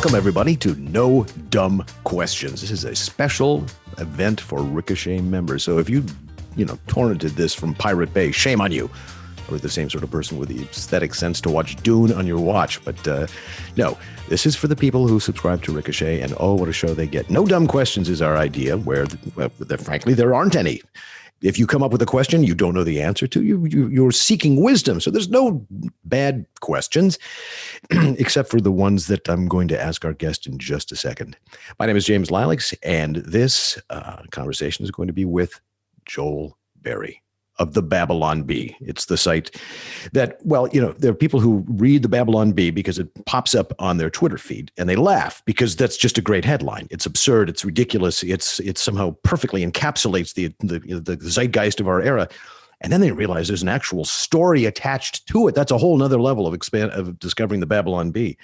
Welcome, everybody, to No Dumb Questions. This is a special event for Ricochet members. So if you torrented this from Pirate Bay, shame on you. Or the same sort of person with the aesthetic sense to watch Dune on your watch. But no, this is for the people who subscribe to Ricochet, and oh, what a show they get. No Dumb Questions is our idea, where, frankly, there aren't any. If you come up with a question you don't know the answer to, you're seeking wisdom. So there's no bad questions, except for the ones that I'm going to ask our guest in just a second. My name is James Lilacs, and this conversation is going to be with Joel Berry of the Babylon Bee. It's the site that, there are people who read the Babylon Bee because it pops up on their Twitter feed, and they laugh because that's just a great headline. It's absurd. It's ridiculous. It somehow perfectly encapsulates the zeitgeist of our era. And then they realize there's an actual story attached to it. That's a whole nother level of discovering the Babylon Bee.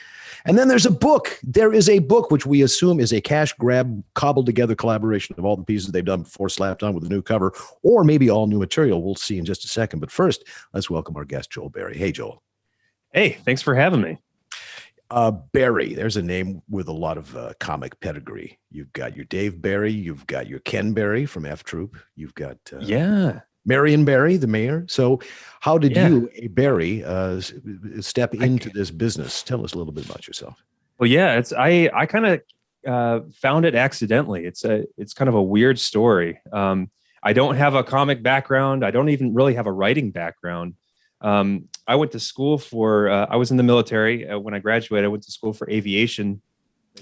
And then there's a book. There is a book, which we assume is a cash grab, cobbled together collaboration of all the pieces they've done before, slapped on with a new cover, or maybe all new material. We'll see in just a second. But first, let's welcome our guest, Joel Berry. Hey, Joel. Hey, thanks for having me. Berry, there's a name with a lot of comic pedigree. You've got your Dave Berry. You've got your Ken Berry from F Troop. You've got... Marion Barry, the mayor. So how did you, a Barry, step into this business? Tell us a little bit about yourself. Well, yeah, I kind of found it accidentally. It's kind of a weird story. I don't have a comic background. I don't even really have a writing background. I went to school I was in the military. When I graduated, I went to school for aviation.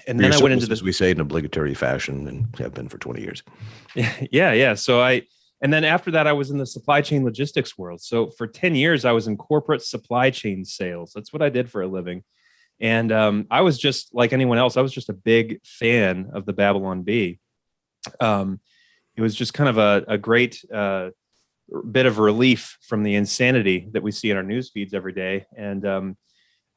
And then I went into this, as we say, in obligatory fashion, and have been for 20 years. Yeah. So and then after that, I was in the supply chain logistics world. So for 10 years, I was in corporate supply chain sales. That's what I did for a living. And I was just like anyone else. I was just a big fan of the Babylon Bee. It was just kind of a great bit of relief from the insanity that we see in our news feeds every day. And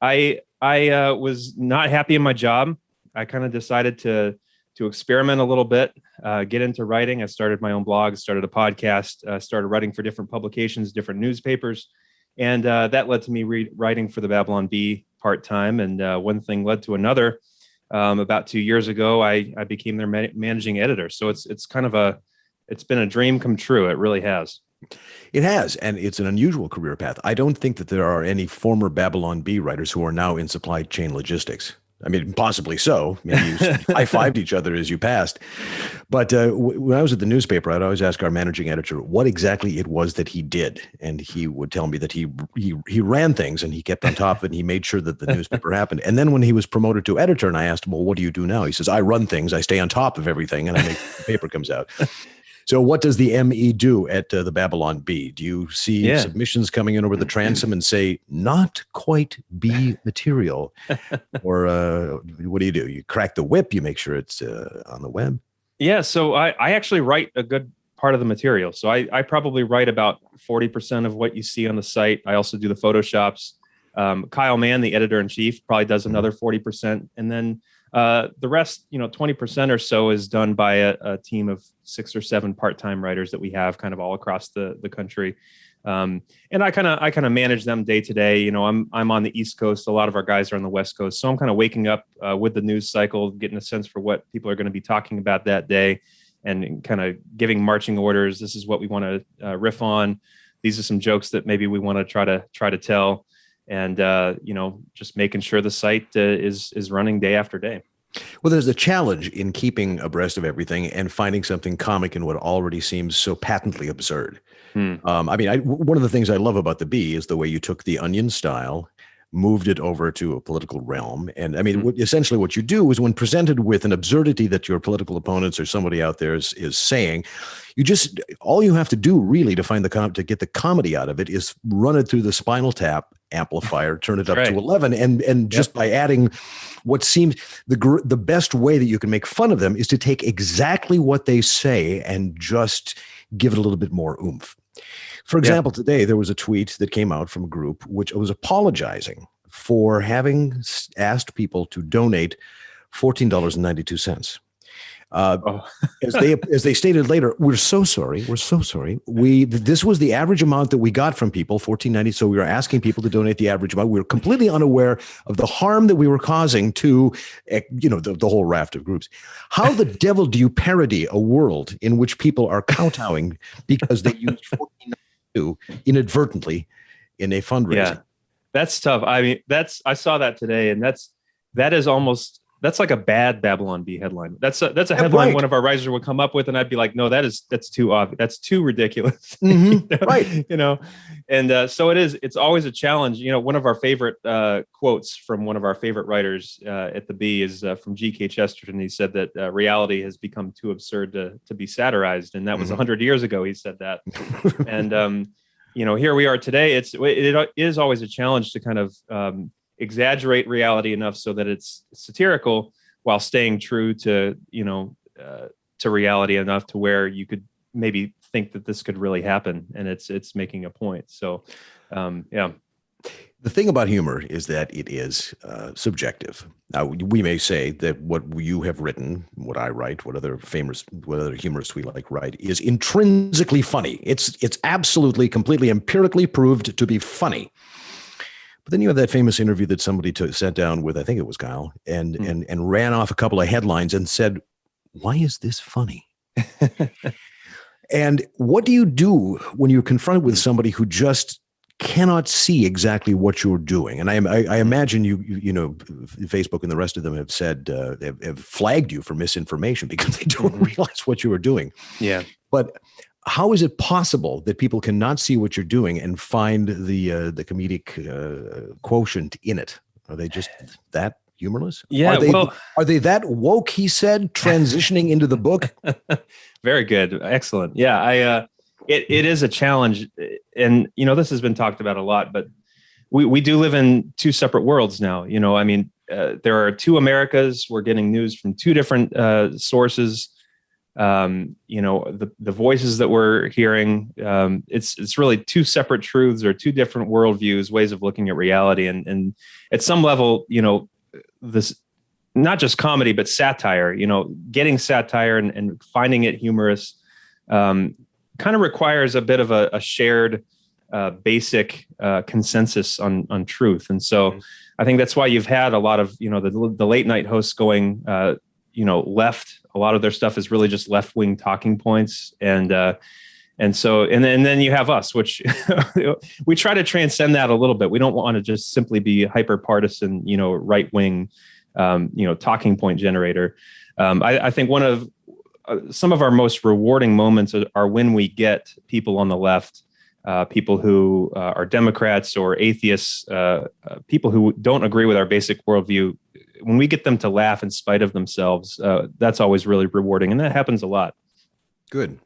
I was not happy in my job. I kind of decided to experiment a little bit, get into writing. I started my own blog, started a podcast, started writing for different publications, different newspapers. And that led to me writing for the Babylon Bee part-time. And one thing led to another. About 2 years ago, I became their managing editor. So it's been a dream come true. It really has. It has, and it's an unusual career path. I don't think that there are any former Babylon Bee writers who are now in supply chain logistics. I mean, possibly so. Maybe you high-fived each other as you passed. But when I was at the newspaper, I'd always ask our managing editor what exactly it was that he did. And he would tell me that he ran things and he kept on top of it and he made sure that the newspaper happened. And then when he was promoted to editor and I asked him, well, what do you do now? He says, I run things. I stay on top of everything and I make the paper comes out. So what does the ME do at the Babylon Bee? Do you see submissions coming in over the transom and say, not quite bee material? Or what do? You crack the whip, you make sure it's on the web? Yeah, so I actually write a good part of the material. So I probably write about 40% of what you see on the site. I also do the Photoshops. Kyle Mann, the editor-in-chief, probably does another 40%. And then the rest, 20% or so is done by a team of 6 or 7 part-time writers that we have kind of all across the country. And I kind of manage them day to day. I'm on the East Coast. A lot of our guys are on the West Coast. So I'm kind of waking up with the news cycle, getting a sense for what people are going to be talking about that day and kind of giving marching orders. This is what we want to riff on. These are some jokes that maybe we want to try to tell. And, just making sure the site is running day after day. Well, there's a challenge in keeping abreast of everything and finding something comic in what already seems so patently absurd. One of the things I love about the Bee is the way you took the Onion style, moved it over to a political realm. And essentially what you do is when presented with an absurdity that your political opponents or somebody out there is saying, all you have to do really to find to get the comedy out of it is run it through the Spinal Tap amplifier, turn it up to 11. And just by adding what seems the best way that you can make fun of them is to take exactly what they say and just give it a little bit more oomph. For example, today there was a tweet that came out from a group which was apologizing for having asked people to donate $14.92. Oh. as they stated later, we're so sorry. We're so sorry. This was the average amount that we got from people, $14.90. So we were asking people to donate the average amount. We were completely unaware of the harm that we were causing to, the whole raft of groups. How the devil do you parody a world in which people are kowtowing because they used $14.92 inadvertently in a fundraiser? Yeah, that's tough. I mean, I saw that today, and that's like a bad Babylon Bee headline. That's a headline right. One of our writers would come up with, and I'd be like, no, that's too obvious. That's too ridiculous. Mm-hmm. Right. And so it is. It's always a challenge. One of our favorite quotes from one of our favorite writers at the Bee is from G.K. Chesterton. He said that reality has become too absurd to be satirized, and that was 100 years ago. He said that, and here we are today. It is always a challenge to kind of exaggerate reality enough so that it's satirical while staying true to reality enough to where you could maybe think that this could really happen, and it's making a point. So yeah. The thing about humor is that it is subjective. Now, we may say that what you have written, what I write, what other humorists we like write, is intrinsically funny. It's absolutely, completely empirically proved to be funny. But then you have that famous interview that somebody sat down with, I think it was Kyle, and ran off a couple of headlines and said, "Why is this funny?" And what do you do when you're confronted with somebody who just cannot see exactly what you're doing? And I imagine you Facebook and the rest of them have said have flagged you for misinformation because they don't realize what you are doing. Yeah. But how is it possible that people cannot see what you're doing and find the comedic quotient in it? Are they just that humorless? Yeah. Are they that woke? He said, transitioning into the book. Very good. Excellent. Yeah. It is a challenge, and this has been talked about a lot, but we do live in two separate worlds now. There are two Americas. We're getting news from two different sources. The voices that we're hearing, it's really two separate truths or two different worldviews, ways of looking at reality. And at some level, this, not just comedy, but satire, getting satire and finding it humorous, kind of requires a bit of a shared, basic, consensus on truth. And so I think that's why you've had a lot of, the late night hosts going, left. A lot of their stuff is really just left-wing talking points. And then you have us, which we try to transcend that a little bit. We don't want to just simply be hyper partisan, right-wing, talking point generator. I think one of some of our most rewarding moments are when we get people on the left, people who are Democrats or atheists, people who don't agree with our basic worldview. When we get them to laugh in spite of themselves, that's always really rewarding, and that happens a lot. Good.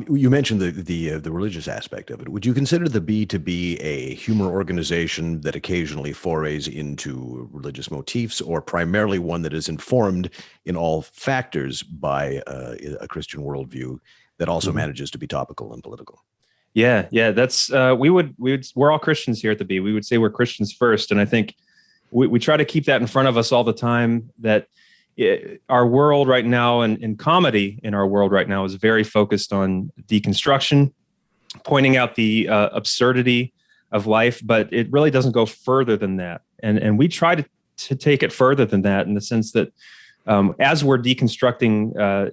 You mentioned the religious aspect of it. Would you consider the Bee to be a humor organization that occasionally forays into religious motifs, or primarily one that is informed in all factors by a Christian worldview that also manages to be topical and political? Yeah. That's we're all Christians here at the Bee. We would say we're Christians first, and I think we try to keep that in front of us all the time, that our world right now and comedy in our world right now is very focused on deconstruction, pointing out the absurdity of life, but it really doesn't go further than that. And we try to take it further than that, in the sense that as we're deconstructing,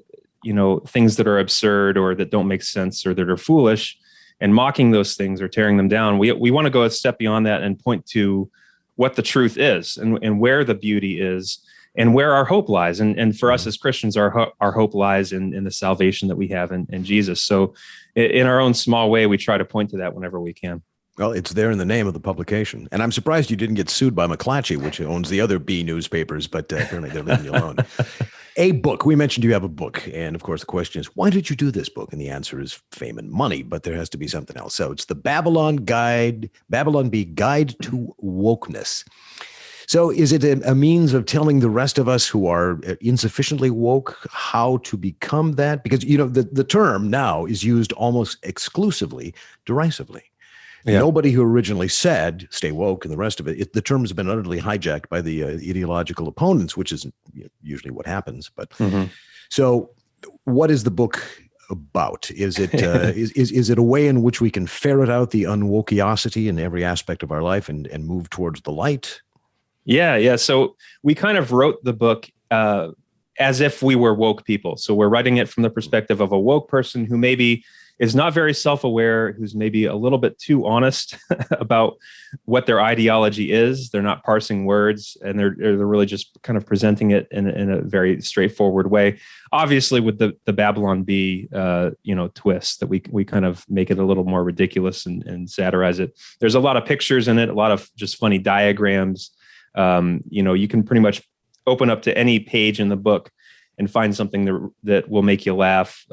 things that are absurd or that don't make sense or that are foolish, and mocking those things or tearing them down, we want to go a step beyond that and point to what the truth is and where the beauty is and where our hope lies. And for us as Christians, our hope lies in the salvation that we have in Jesus. So in our own small way, we try to point to that whenever we can. Well, it's there in the name of the publication. And I'm surprised you didn't get sued by McClatchy, which owns the other Bee newspapers, but apparently they're leaving you alone. A book. We mentioned you have a book. And of course, the question is, why did you do this book? And the answer is fame and money, but there has to be something else. So it's the Babylon Bee Guide to Wokeness. So is it a means of telling the rest of us who are insufficiently woke how to become that? Because, the term now is used almost exclusively derisively. Yeah. Nobody who originally said "stay woke" and the rest of it, the term has been utterly hijacked by the ideological opponents, which is usually what happens. But so, what is the book about? Is it is it a way in which we can ferret out the unwokiosity in every aspect of our life and move towards the light? Yeah. So we kind of wrote the book as if we were woke people. So we're writing it from the perspective of a woke person who maybe is not very self-aware, who's maybe a little bit too honest about what their ideology is. They're not parsing words, and they're really just kind of presenting it in a very straightforward way. Obviously, with the Babylon Bee, twist that we kind of make it a little more ridiculous and satirize it. There's a lot of pictures in it, a lot of just funny diagrams. You can pretty much open up to any page in the book and find something that will make you laugh,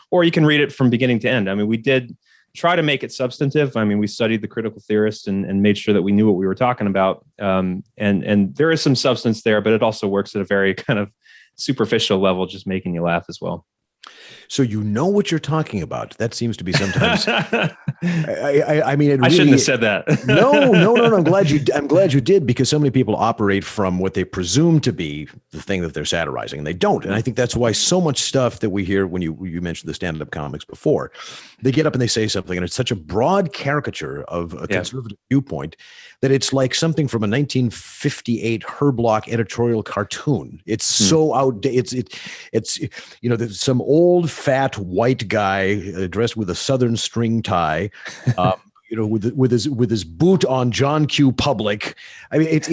or you can read it from beginning to end. I mean, we did try to make it substantive. I mean, we studied the critical theorists and made sure that we knew what we were talking about. And there is some substance there, but it also works at a very kind of superficial level, just making you laugh as well. So you know what you're talking about. That seems to be sometimes. I mean, I shouldn't have said that. No. I'm glad you did, because so many people operate from what they presume to be the thing that they're satirizing, and they don't. And I think that's why so much stuff that we hear when you mentioned the stand-up comics before, they get up and they say something, and it's such a broad caricature of a conservative viewpoint that it's like something from a 1958 Herblock editorial cartoon. It's so outdated. It's there's some old fat white guy dressed with a Southern string tie, with his boot on John Q. Public. I mean, it's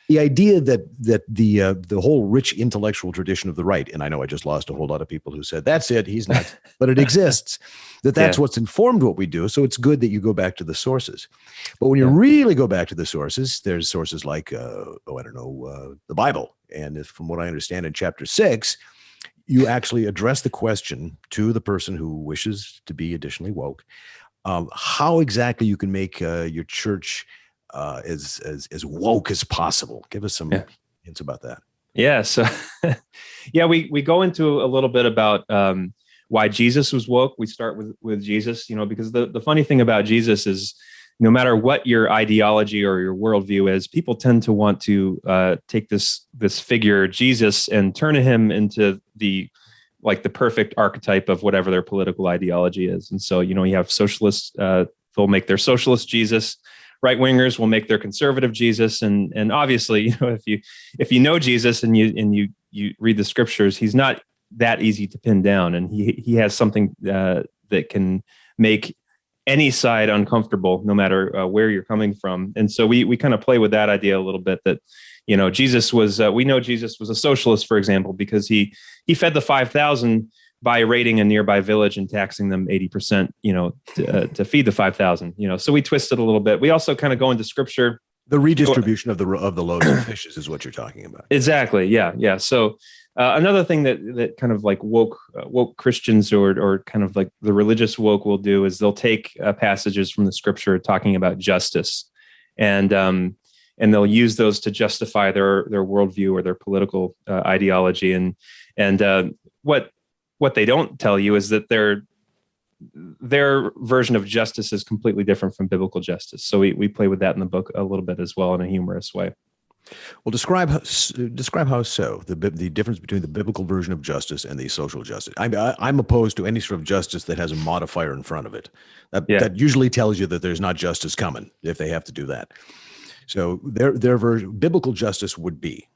the idea that the whole rich intellectual tradition of the right, and I know I just lost a whole lot of people who said that's it, he's nuts, but it exists. That's what's informed what we do. So it's good that you go back to the sources. But when you really go back to the sources, there's sources like the Bible, and from what I understand in chapter 6. You actually address the question to the person who wishes to be additionally woke, how exactly you can make your church as woke as possible. Give us some hints about that. Yeah. So, we go into a little bit about why Jesus was woke. We start with Jesus, because the funny thing about Jesus is, no matter what your ideology or your worldview is, people tend to want to take this figure Jesus and turn him into the perfect archetype of whatever their political ideology is. And so, you have socialists, they'll make their socialist Jesus. Right wingers will make their conservative Jesus. And obviously, if you know Jesus and you read the scriptures, he's not that easy to pin down, and he has something that can make any side uncomfortable, no matter where you're coming from. And so we kind of play with that idea a little bit, that, Jesus was, we know Jesus was a socialist, for example, because he fed the 5,000 by raiding a nearby village and taxing them 80%, to feed the 5,000, so we twist it a little bit. We also kind of go into scripture. The redistribution of the loaves and fishes is what you're talking about. Exactly. Yeah. So another thing that kind of like woke Christians or kind of like the religious woke will do is they'll take passages from the scripture talking about justice, and they'll use those to justify their worldview or their political ideology. And what they don't tell you is that their version of justice is completely different from biblical justice. So we play with that in the book a little bit as well, in a humorous way. Well, describe how so, the difference between the biblical version of justice and the social justice. I'm opposed to any sort of justice that has a modifier in front of it. That usually tells you that there's not justice coming if they have to do that. So their version, biblical justice, would be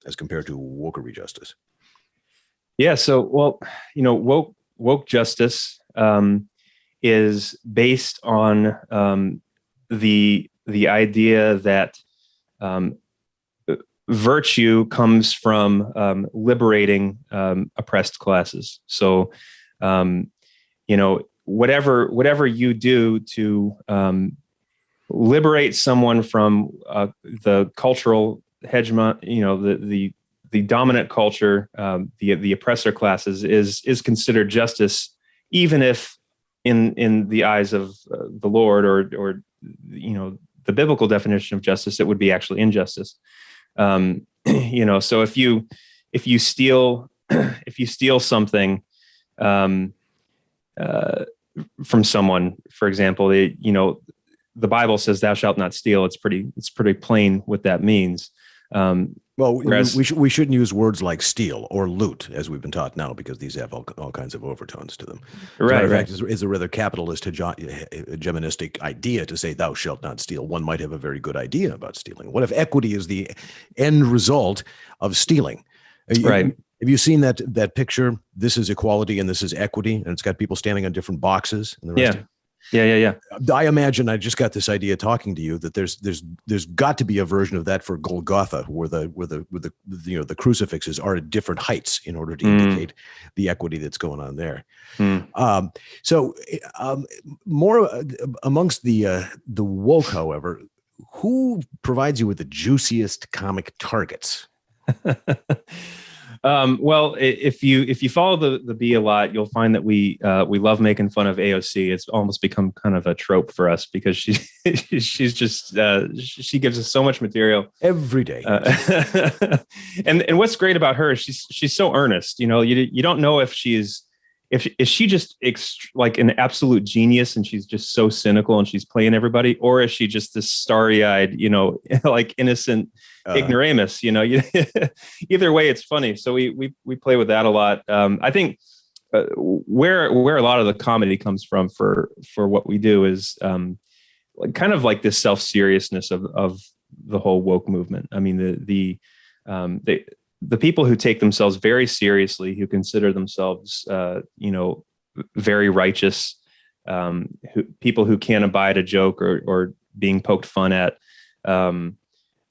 as compared to wokery justice. Yeah. So, woke justice is based on the idea that virtue comes from liberating oppressed classes. So, whatever you do to liberate someone from the cultural hegemon, the dominant culture, the oppressor classes is considered justice, even if in the eyes of the Lord or the biblical definition of justice, it would be actually injustice. So if you steal something, from someone, for example, the Bible says thou shalt not steal. It's pretty plain what that means. Well, Whereas, we shouldn't use words like steal or loot, as we've been taught now, because these have all kinds of overtones to them. As a matter of fact, it's a rather capitalist hegemonistic idea to say thou shalt not steal. One might have a very good idea about stealing. What if equity is the end result of stealing? Right. Have you seen that picture? This is equality and this is equity, and it's got people standing on different boxes and the rest. Yeah. I imagine I just got this idea talking to you that there's got to be a version of that for Golgotha, where the crucifixes are at different heights in order to indicate the equity that's going on there. More amongst the woke, however, who provides you with the juiciest comic targets? Well, if you follow the B a lot, you'll find that we love making fun of AOC. It's almost become kind of a trope for us because she's just she gives us so much material every day. And what's great about her is she's so earnest. You don't know if is she just like an absolute genius and she's just so cynical and she's playing everybody, or is she just this starry-eyed, like innocent ignoramus? Either way, it's funny. So we play with that a lot. I think where a lot of the comedy comes from for what we do is kind of like this self-seriousness of the whole woke movement. I mean, the people who take themselves very seriously, who consider themselves, very righteous, people who can't abide a joke or being poked fun at.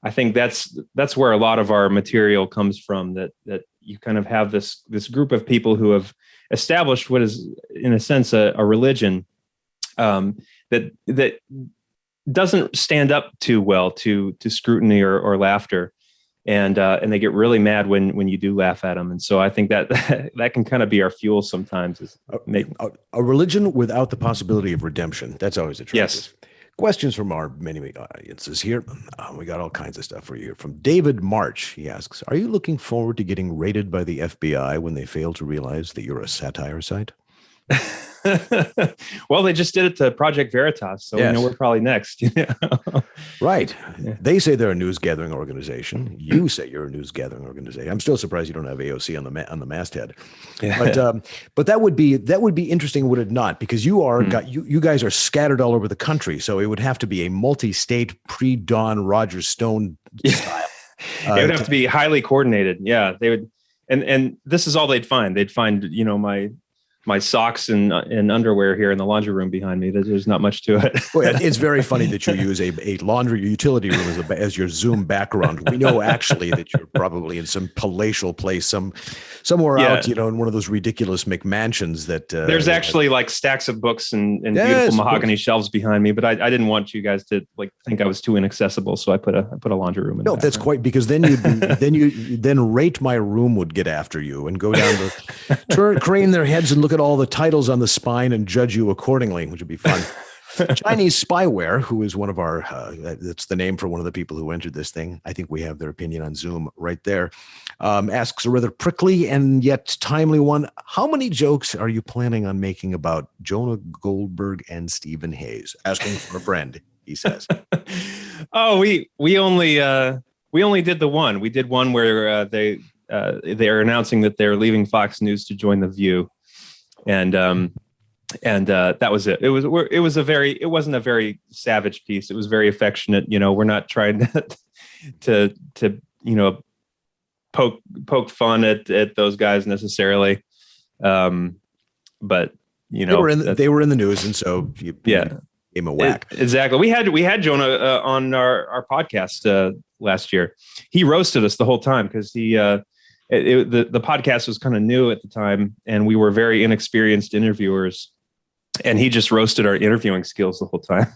I think that's where a lot of our material comes from. That you kind of have this group of people who have established what is, in a sense, a religion that doesn't stand up too well to scrutiny or laughter. And they get really mad when you do laugh at them. And so I think that can kind of be our fuel sometimes. Is a religion without the possibility of redemption. That's always attractive. Yes. Questions from our many audiences here. We got all kinds of stuff for you here. From David March, he asks, are you looking forward to getting raided by the FBI when they fail to realize that you're a satire site? Well, they just did it to Project Veritas, so yes. We're probably next. Right. Yeah. They say they're a news gathering organization. You say you're a news gathering organization. I'm still surprised you don't have AOC on the masthead. Yeah. But that would be interesting, would it not? Because you guys are scattered all over the country, so it would have to be a multi-state pre-dawn Roger Stone style. It would have to be highly coordinated. Yeah, they would, and this is all they'd find. They'd find my socks and underwear here in the laundry room behind me. There's not much to it. Well, it's very funny that you use a laundry utility room as your Zoom background. We know actually that you're probably in some palatial place, somewhere out, in one of those ridiculous McMansions that there's actually like stacks of books and beautiful mahogany shelves behind me. But I didn't want you guys to think I was too inaccessible, so I put a laundry room in. No, that's quite, because then then Rate My Room would get after you and go down crane their heads and look at all the titles on the spine and judge you accordingly, which would be fun. Chinese Spyware, who is one of our, that's the name for one of the people who entered this thing. I think we have their opinion on Zoom right there. Asks a rather prickly and yet timely one. How many jokes are you planning on making about Jonah Goldberg and Stephen Hayes? Asking for a friend, he says. Oh, we only did the one. We did one where they are announcing that they're leaving Fox News to join The View. And that was it. It wasn't a very savage piece. It was very affectionate. We're not trying to poke fun at those guys necessarily. But they were in the news, and so you gave him a whack. Exactly. We had Jonah on our podcast last year. He roasted us the whole time because the podcast was kind of new at the time, and we were very inexperienced interviewers, and he just roasted our interviewing skills the whole time.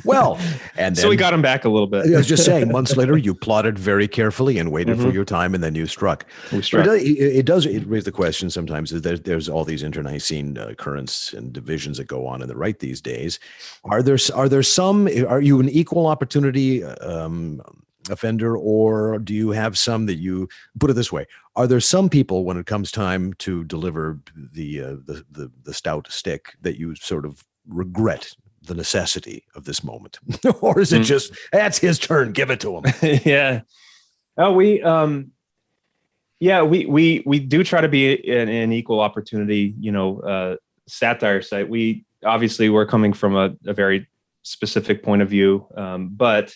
Well, and then, so we got him back a little bit. I was just saying, months later, you plotted very carefully and waited for your time, and then you struck. We struck. It does raise the question sometimes that there's all these internecine currents and divisions that go on in the right these days. Are there some? Are you an equal opportunity offender, or do you have some that you put it this way? Are there some people when it comes time to deliver the stout stick that you sort of regret the necessity of this moment, or is it just that's his turn, give it to him? Yeah. Oh, we do try to be an equal opportunity, satire site. We're coming from a very specific point of view, but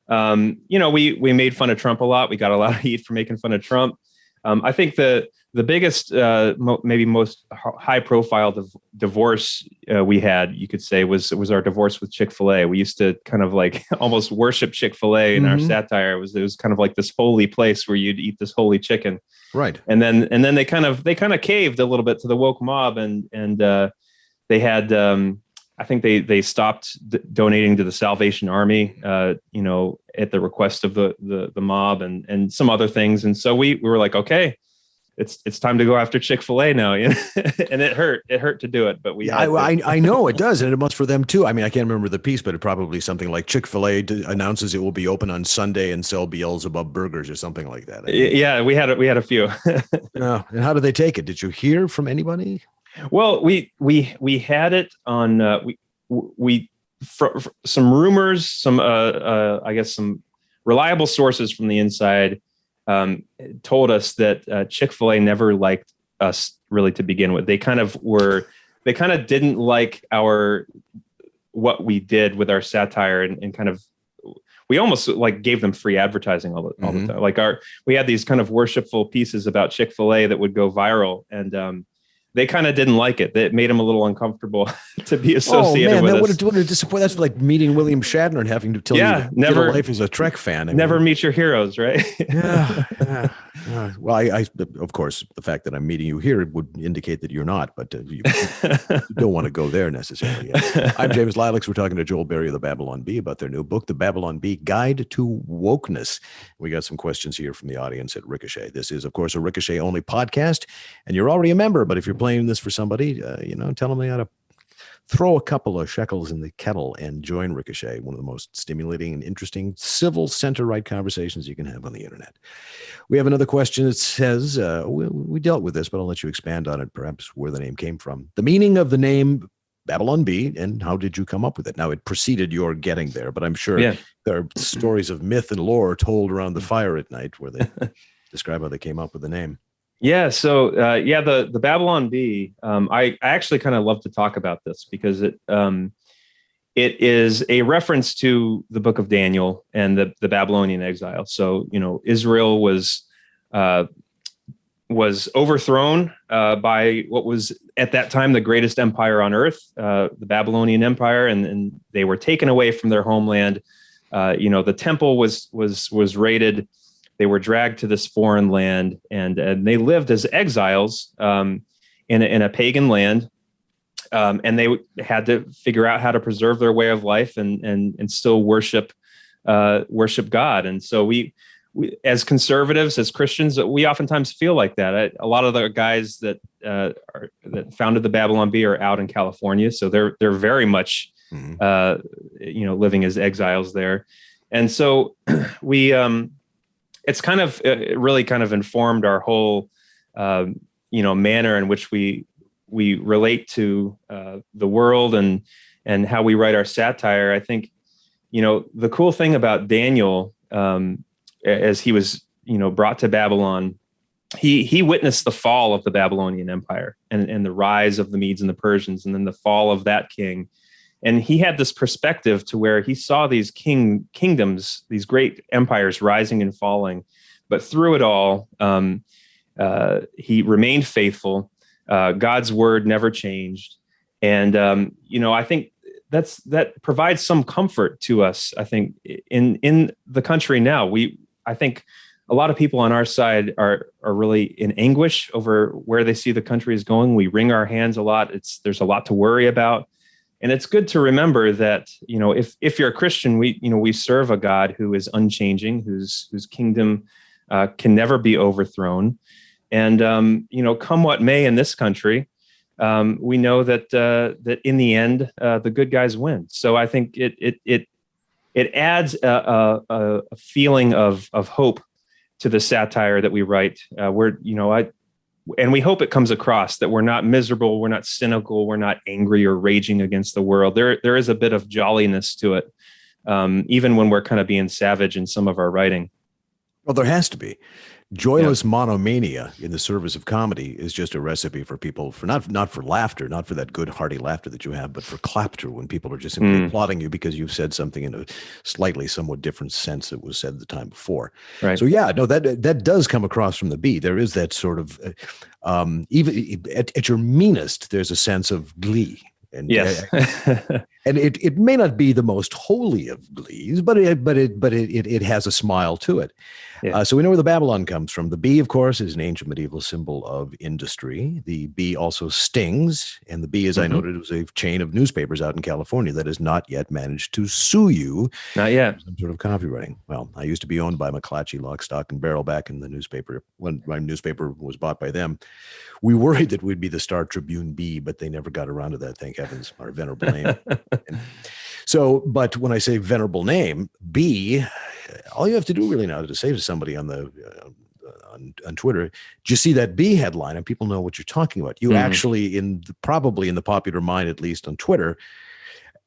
we made fun of Trump a lot. We got a lot of heat for making fun of Trump. I think the biggest, maybe most high profile divorce we had, you could say, was our divorce with Chick-fil-A. We used to kind of like almost worship Chick-fil-A in our satire. It was kind of like this holy place where you'd eat this holy chicken. Right. And then they kind of caved a little bit to the woke mob, and they had, I think they stopped donating to the Salvation Army, at the request of the mob and some other things. And so we were like, okay, it's time to go after Chick-fil-A now. And it hurt to do it, but I know it does. And it must for them too. I mean, I can't remember the piece, but it probably something like Chick-fil-A announces it will be open on Sunday and sell Beelzebub burgers or something like that. Yeah, we had a few. And how did they take it? Did you hear from anybody? Well, we had it on, some rumors, some I guess some reliable sources from the inside told us that Chick-fil-A never liked us really to begin with. They kind of didn't like what we did with our satire, and kind of, we almost like gave them free advertising all the time. Like we had these kind of worshipful pieces about Chick-fil-A that would go viral, and they kind of didn't like it. That made them a little uncomfortable to be associated with us. Would have disappointed. That's like meeting William Shatner and having to tell you never life as a Trek fan. Never meet your heroes, right? Yeah. Well, I of course, the fact that I'm meeting you here would indicate that you're not, but you don't want to go there necessarily. I'm James Lilacs. We're talking to Joel Berry of the Babylon Bee about their new book, The Babylon Bee Guide to Wokeness. We got some questions here from the audience at Ricochet. This is, of course, a Ricochet only podcast, and you're already a member, but if you're playing this for somebody, tell them they ought to throw a couple of shekels in the kettle and join Ricochet, one of the most stimulating and interesting civil center-right conversations you can have on the internet. We have another question that says, we dealt with this, but I'll let you expand on it, perhaps where the name came from. The meaning of the name Babylon Bee, and how did you come up with it? Now, it preceded your getting there, but I'm sure there are stories of myth and lore told around the fire at night where they describe how they came up with the name. Yeah. So, the Babylon Bee, I actually kind of love to talk about this because it is a reference to the book of Daniel and the Babylonian exile. So, Israel was overthrown by what was at that time the greatest empire on earth, the Babylonian Empire, and they were taken away from their homeland. The temple was raided. They were dragged to this foreign land, and they lived as exiles in a pagan land, and they had to figure out how to preserve their way of life and still worship God. And so we as conservatives, as Christians, we oftentimes feel like that. A lot of the guys that founded the Babylon Bee are out in California, so they're very much living as exiles there, and so we. It's kind of really kind of informed our whole, manner in which we relate to the world and how we write our satire. I think, the cool thing about Daniel, as he was, brought to Babylon, he witnessed the fall of the Babylonian Empire and the rise of the Medes and the Persians, and then the fall of that king. And he had this perspective to where he saw these kingdoms, these great empires rising and falling. But through it all, he remained faithful. God's word never changed. And, I think that provides some comfort to us, I think, in the country now. I think a lot of people on our side are really in anguish over where they see the country is going. We wring our hands a lot. There's a lot to worry about. And it's good to remember that, if you're a Christian, we serve a God who is unchanging, whose kingdom can never be overthrown. And, come what may in this country, we know that in the end, the good guys win. So I think it it adds a feeling of hope to the satire that we write. And we hope it comes across that we're not miserable, we're not cynical, we're not angry or raging against the world. There is a bit of jolliness to it, even when we're kind of being savage in some of our writing. Well, there has to be. Joyless monomania in the service of comedy is just a recipe for people for not for laughter, not for that good hearty laughter that you have, but for clapter when people are just simply applauding you because you've said something in a slightly somewhat different sense that was said the time before. Right. So yeah, no, that does come across from the B. There is that sort of even at your meanest, there's a sense of glee. And yes, and it may not be the most holy of glees, but it has a smile to it. Yeah. So we know where the Babylon comes from. The bee, of course, is an ancient medieval symbol of industry. The bee also stings, and the bee, as I noted, was a chain of newspapers out in California that has not yet managed to sue you. Not yet. For some sort of copywriting. Well, I used to be owned by McClatchy, Lock, Stock, and Barrel back in the newspaper when my newspaper was bought by them. We worried that we'd be the Star Tribune Bee, but they never got around to that, thank heavens, our venerable name. So, but when I say venerable name, B, all you have to do really now to say to somebody on the on Twitter, do you see that B headline? And people know what you're talking about. You actually, probably in the popular mind, at least on Twitter,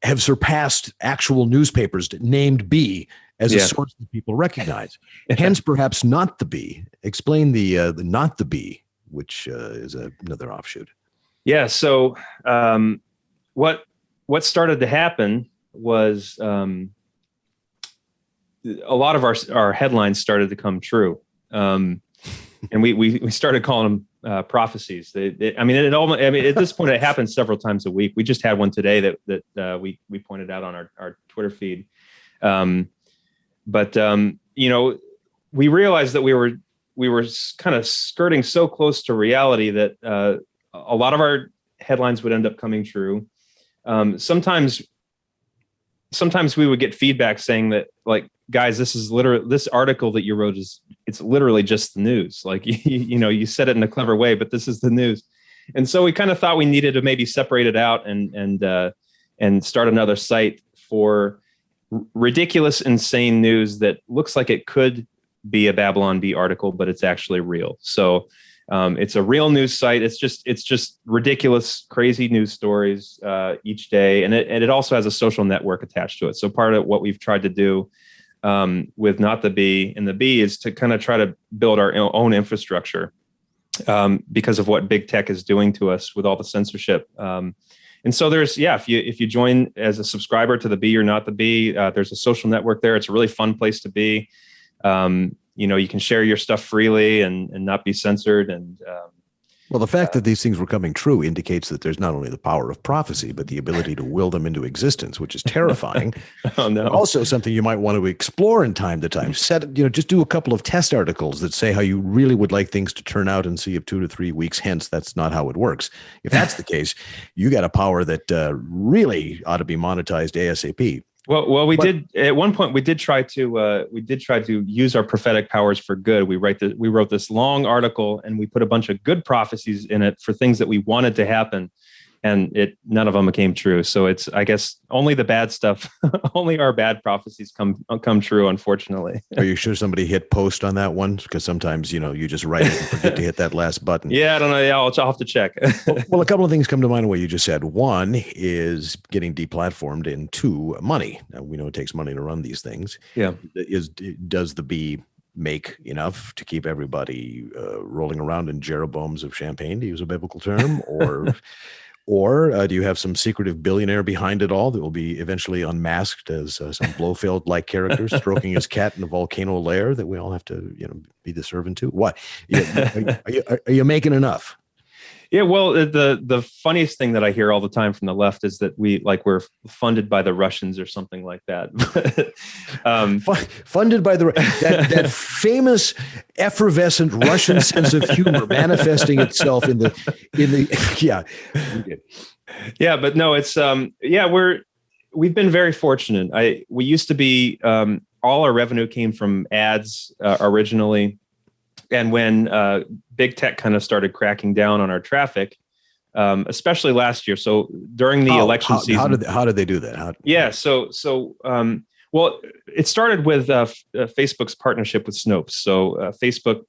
have surpassed actual newspapers named B as a source that people recognize. Hence, perhaps not the B. Explain the not the B, which is another offshoot. Yeah. So what started to happen was a lot of our headlines started to come true, and we started calling them prophecies. At this point, it happens several times a week. We just had one today that we pointed out on our Twitter feed. But we realized that we were kind of skirting so close to reality that a lot of our headlines would end up coming true. Sometimes we would get feedback saying that, like, guys, this article that you wrote it's literally just the news. Like, you said it in a clever way, but this is the news. And so we kind of thought we needed to maybe separate it out and start another site for ridiculous, insane news that looks like it could be a Babylon Bee article, but it's actually real. So it's a real news site. It's just ridiculous, crazy news stories each day, and it also has a social network attached to it. So part of what we've tried to do with Not the Bee and the Bee is to kind of try to build our own infrastructure because of what big tech is doing to us with all the censorship. And so there's if you join as a subscriber to the Bee or Not the Bee, there's a social network there. It's a really fun place to be. You can share your stuff freely and not be censored. And well, the fact that these things were coming true indicates that there's not only the power of prophecy, but the ability to will them into existence, which is terrifying. Oh, no. Also something you might want to explore in time to time. Just do a couple of test articles that say how you really would like things to turn out and see if 2 to 3 weeks hence that's not how it works. If that's the case, you got a power that really ought to be monetized ASAP. Well, we did at one point. We did try to use our prophetic powers for good. We wrote this long article, and we put a bunch of good prophecies in it for things that we wanted to happen, and none of them came true. So it's, I guess, only the bad stuff, only our bad prophecies come true, unfortunately. Are you sure somebody hit post on that one? Because sometimes, you just write it and forget to hit that last button. Yeah, I don't know. Yeah, I'll have to check. Well, a couple of things come to mind in what you just said. One is getting deplatformed, and two, money. Now, we know it takes money to run these things. Yeah. Does the Bee make enough to keep everybody rolling around in Jeroboams of champagne, to use a biblical term, or do you have some secretive billionaire behind it all that will be eventually unmasked as some Blofeld-like character stroking his cat in a volcano lair that we all have to, be the servant to? What? Are you making enough? Yeah, well, the funniest thing that I hear all the time from the left is that we're funded by the Russians or something like that. Funded by that famous effervescent Russian sense of humor manifesting itself in the yeah. But no, it's we've been very fortunate. We used to be all our revenue came from ads originally. And when big tech kind of started cracking down on our traffic, especially last year. So during the election season, how did they do that? So Well, it started with Facebook's partnership with Snopes. So Facebook,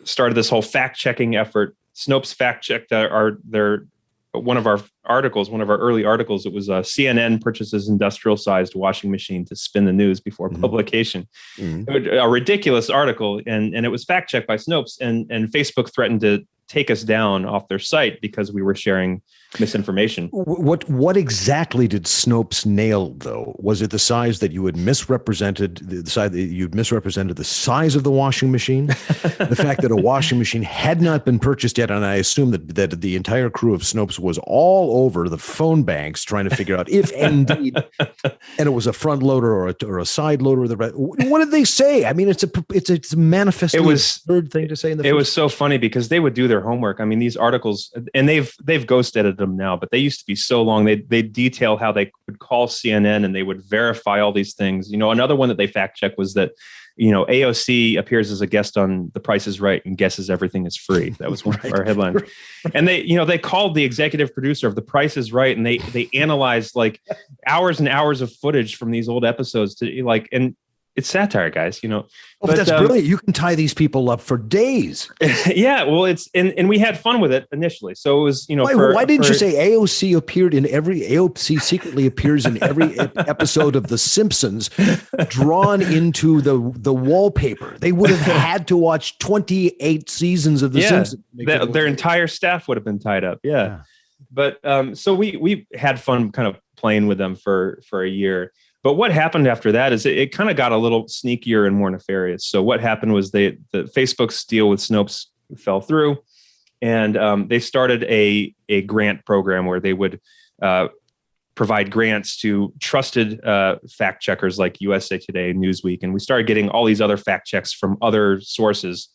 started this whole fact checking effort. Snopes fact checked one of our early articles. It was CNN purchases industrial sized washing machine to spin the news before publication. A ridiculous article, and it was fact checked by Snopes, and Facebook threatened to take us down off their site because we were sharing misinformation. What exactly did Snopes nail, though? Was it the size that you had misrepresented, the size of the washing machine, the fact that a washing machine had not been purchased yet, and I assume that the entire crew of Snopes was all over the phone banks trying to figure out if indeed, and it was a front loader or a side loader. What did they say? I mean, it's a manifestly absurd thing to say. It was so funny because they would do their homework. I mean, these articles, and they've ghost edited them now, but they used to be so long. They detail how they would call CNN and they would verify all these things. Another one that they fact checked was that, AOC appears as a guest on The Price is Right and guesses everything is free. That was one of our headlines. And they called the executive producer of The Price is Right, and they analyzed like hours and hours of footage from these old episodes to and it's satire, guys, but that's brilliant. You can tie these people up for days. Yeah. Well, and we had fun with it initially. So it was, why didn't you say AOC secretly appears in every episode of The Simpsons, drawn into the wallpaper? They would have had to watch 28 seasons of The Simpsons. Their entire staff would have been tied up. Yeah. But so we had fun kind of playing with them for a year. But what happened after that is it kind of got a little sneakier and more nefarious. So what happened was the Facebook's deal with Snopes fell through, and they started a grant program where they would provide grants to trusted fact checkers like USA Today, Newsweek, and we started getting all these other fact checks from other sources.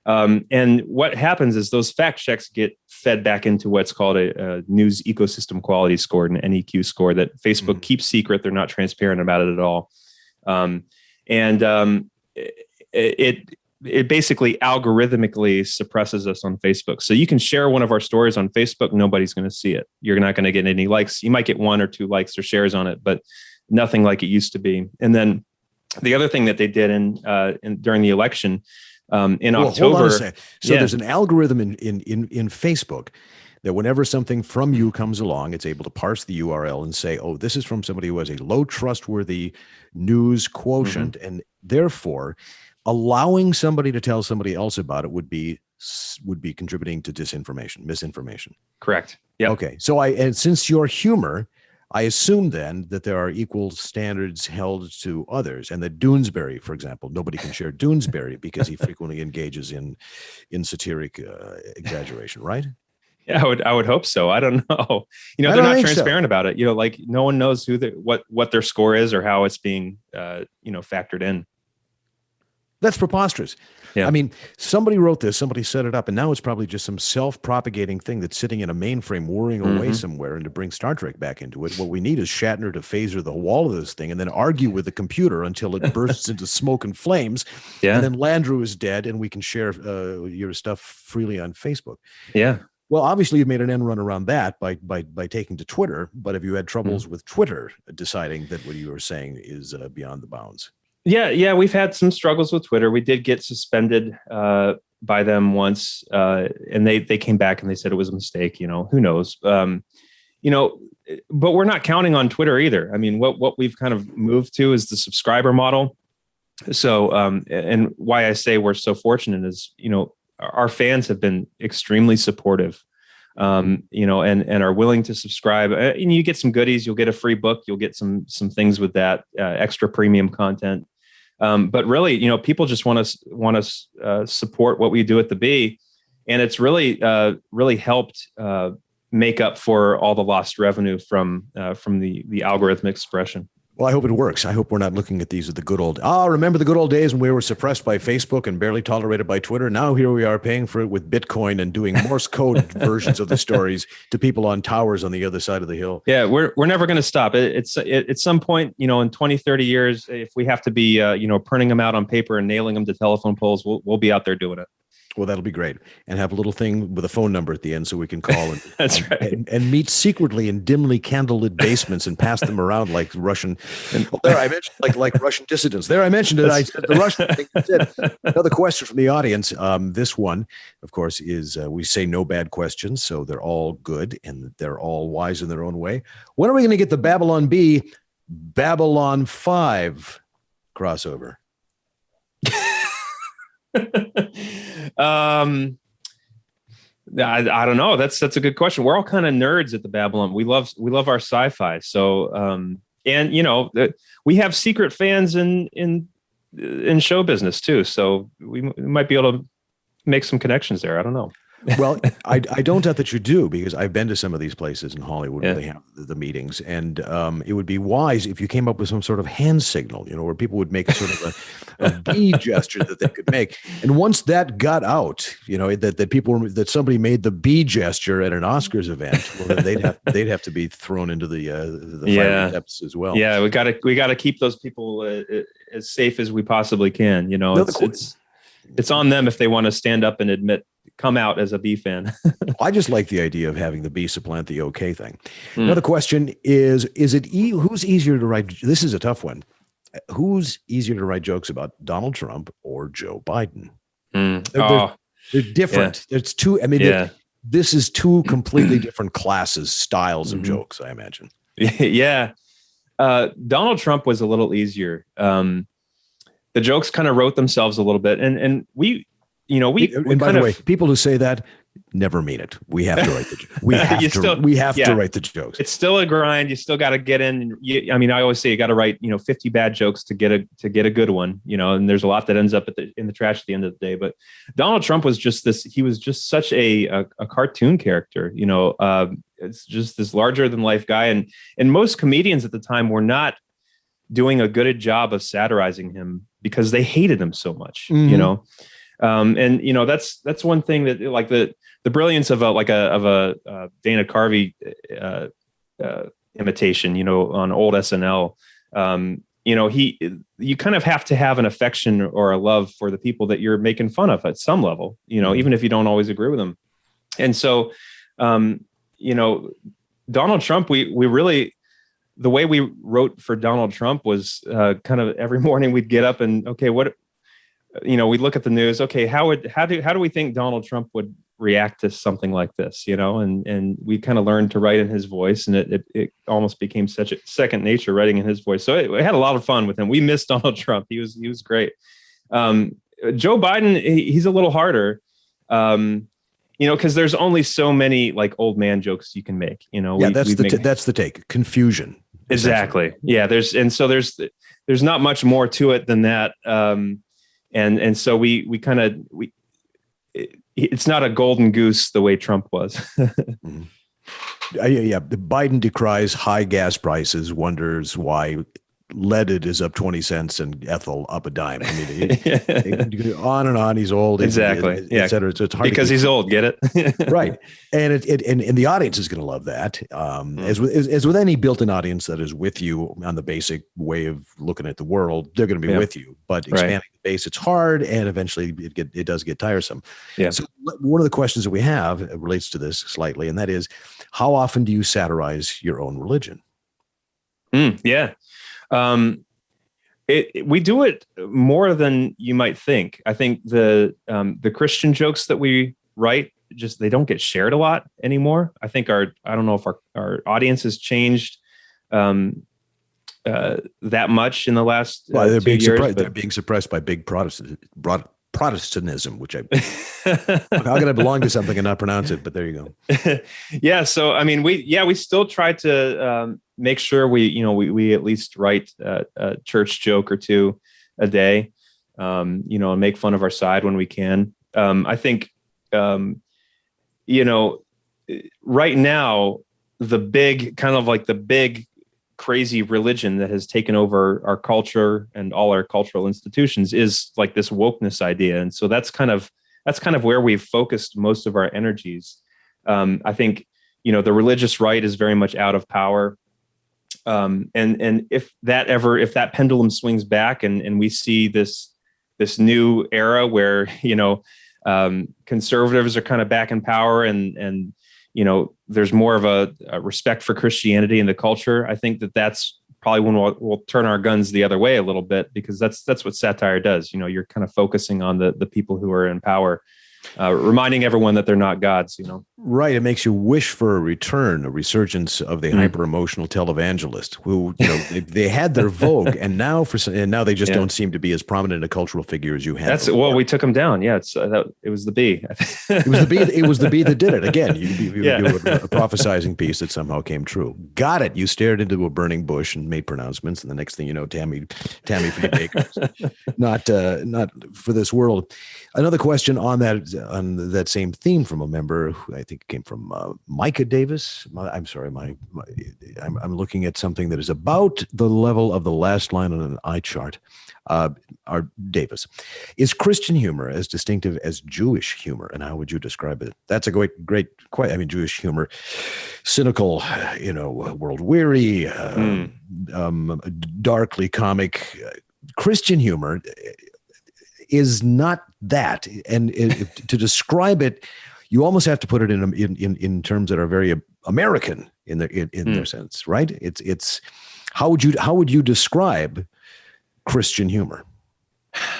And what happens is those fact checks get fed back into what's called a news ecosystem quality score, an NEQ score that Facebook keeps secret. They're not transparent about it at all. It basically algorithmically suppresses us on Facebook. So you can share one of our stories on Facebook. Nobody's going to see it. You're not going to get any likes. You might get 1 or 2 likes or shares on it, but nothing like it used to be. And then the other thing that they did during the election, in October. Hold on a second. So there's an algorithm in Facebook that whenever something from you comes along, it's able to parse the URL and say, oh, this is from somebody who has a low trustworthy news quotient, and therefore allowing somebody to tell somebody else about it would be contributing to misinformation. Correct. Yeah. Okay. So and since your humor, I assume then that there are equal standards held to others, and that Doonesbury, for example, nobody can share Doonesbury because he frequently engages in satiric exaggeration, right? Yeah, I would hope so. I don't know. They're not transparent about it. Like no one knows what their score is or how it's being factored in. That's preposterous. Yeah. I mean, somebody wrote this, somebody set it up, and now it's probably just some self-propagating thing that's sitting in a mainframe whirring away somewhere. And to bring Star Trek back into it, what we need is Shatner to phaser the wall of this thing and then argue with the computer until it bursts into smoke and flames. Yeah. And then Landru is dead, and we can share your stuff freely on Facebook. Yeah. Well, obviously, you've made an end run around that by taking to Twitter. But have you had troubles with Twitter deciding that what you were saying is beyond the bounds? Yeah, we've had some struggles with Twitter. We did get suspended by them once, and they came back and they said it was a mistake. Who knows? But we're not counting on Twitter either. I mean, what we've kind of moved to is the subscriber model. So, and why I say we're so fortunate is, our fans have been extremely supportive. And are willing to subscribe. And you get some goodies. You'll get a free book. You'll get some things with that extra premium content. But really, people just want to support what we do at the Bee, and it's really helped make up for all the lost revenue from the algorithmic suppression. Well, I hope it works. I hope we're not looking at these as the good old. Remember the good old days when we were suppressed by Facebook and barely tolerated by Twitter? Now here we are paying for it with Bitcoin and doing Morse code versions of the stories to people on towers on the other side of the hill. Yeah, we're never going to stop. It's at some point, in 20, 30 years, if we have to be, printing them out on paper and nailing them to telephone poles, we'll be out there doing it. Well, that'll be great. And have a little thing with a phone number at the end so we can call and That's right. and meet secretly in dimly candlelit basements and pass them around like Russian. And there I mentioned like Russian dissidents. There I mentioned it. I said the Russian thing. I said. Another question from the audience. This one, of course, is we say no bad questions, so they're all good and they're all wise in their own way. When are we going to get the Babylon Bee, Babylon 5 crossover? I don't know. That's a good question. We're all kind of nerds at the Babylon. We love our sci-fi. So, and we have secret fans in show business too. So we might be able to make some connections there. I don't know. Well, I don't doubt that you do, because I've been to some of these places in Hollywood where they have the meetings, and it would be wise if you came up with some sort of hand signal, where people would make a sort of a B gesture that they could make. And once that got out, that somebody made the B gesture at an Oscars event, well, then they'd have to be thrown into the fiery depths as well. Yeah, we got to keep those people as safe as we possibly can. It's on them if they want to stand up and come out as a B fan. I just like the idea of having the B supplant the okay thing. Another question is it who's easier to write? This is a tough one. Who's easier to write jokes about, Donald Trump or Joe Biden? They're different. There's two. I mean, this is two completely different classes, styles of jokes, I imagine. Yeah. Donald Trump was a little easier. The jokes kind of wrote themselves a little bit, and we and by the way, people who say that never mean it. We have to write the jokes. We have to write the jokes. It's still a grind. You still got to get in. I always say you got to write 50 bad jokes to get a good one. And there's a lot that ends up in the trash at the end of the day. But Donald Trump was just this. He was just such a cartoon character. It's just this larger than life guy, and most comedians at the time were not doing a good job of satirizing him because they hated him so much. That's one thing that, like, the brilliance of a Dana Carvey imitation, on old SNL. You kind of have to have an affection or a love for the people that you're making fun of at some level, even if you don't always agree with them. And so, Donald Trump, we really, the way we wrote for Donald Trump was kind of every morning we'd get up and, okay, we'd look at the news. Okay, how do we think Donald Trump would react to something like this? And we kind of learned to write in his voice, and it almost became such a second nature writing in his voice. So we had a lot of fun with him. We missed Donald Trump. He was great. Joe Biden, he's a little harder, because there's only so many like old man jokes you can make. That's the take. Confusion. Exactly. Yeah. There's not much more to it than that. And so it's not a golden goose the way Trump was. Yeah. Biden decries high gas prices, wonders why leaded is up 20 cents and ethyl up a dime. I mean, on and on. He's old. Exactly. Et cetera. So it's hard because he's old. Get it? Right. And and the audience is going to love that. As with any built-in audience that is with you on the basic way of looking at the world, they're going to be with you. But expanding the base, it's hard, and eventually it does get tiresome. Yeah. So one of the questions that we have relates to this slightly, and that is, how often do you satirize your own religion? Yeah. We do it more than you might think. I think the Christian jokes that we write, they don't get shared a lot anymore. I think I don't know if our audience has changed that much in the last 2 years. They're being suppressed by big Protestantism, which I'm going to belong to something and not pronounce it, but there you go. Yeah. So, I mean, we still try to make sure we at least write a church joke or two a day, and make fun of our side when we can. I think, right now, the big crazy religion that has taken over our culture and all our cultural institutions is like this wokeness idea. And so that's kind of where we've focused most of our energies. I think, the religious right is very much out of power. And if that pendulum swings back and we see this new era where, conservatives are kind of back in power, and there's more of a respect for Christianity in the culture. I think that's probably when we'll turn our guns the other way a little bit, because that's what satire does. You're kind of focusing on the people who are in power, reminding everyone that they're not gods. Right. It makes you wish for a resurgence of the hyper emotional televangelist who, they had their vogue, and now they just don't seem to be as prominent a cultural figure as you had. We took them down. Yeah, it was the bee. It was the bee that did it. Again, you do a prophesizing piece that somehow came true. Got it. You stared into a burning bush and made pronouncements, and the next thing you know, Tammy for the bakers. Not for this world. Another question on that same theme from a member who I think came from Micah Davis. I'm sorry, I'm looking at something that is about the level of the last line on an eye chart. Davis, is Christian humor as distinctive as Jewish humor, and how would you describe it? That's a great question. I mean, Jewish humor, cynical, world weary, darkly comic. Christian humor is not that, and to describe it, you almost have to put it in terms that are very American in their sense, right? It's how would you describe Christian humor?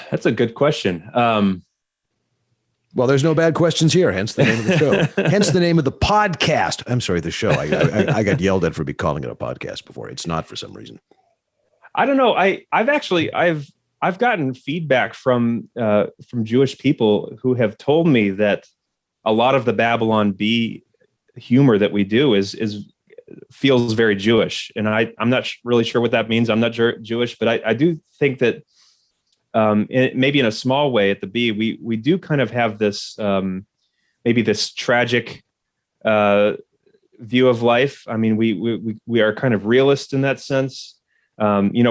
That's a good question. Well, there's no bad questions here, hence the name of the show. Hence the name of the podcast. I'm sorry, the show. I got yelled at for calling it a podcast before. It's not, for some reason. I don't know. I've gotten feedback from Jewish people who have told me that a lot of the Babylon Bee humor that we do feels very Jewish, and I'm not really sure what that means. I'm not Jewish, but I do think that maybe in a small way at the Bee, we do kind of have this maybe this tragic view of life. I mean, we are kind of realist in that sense. We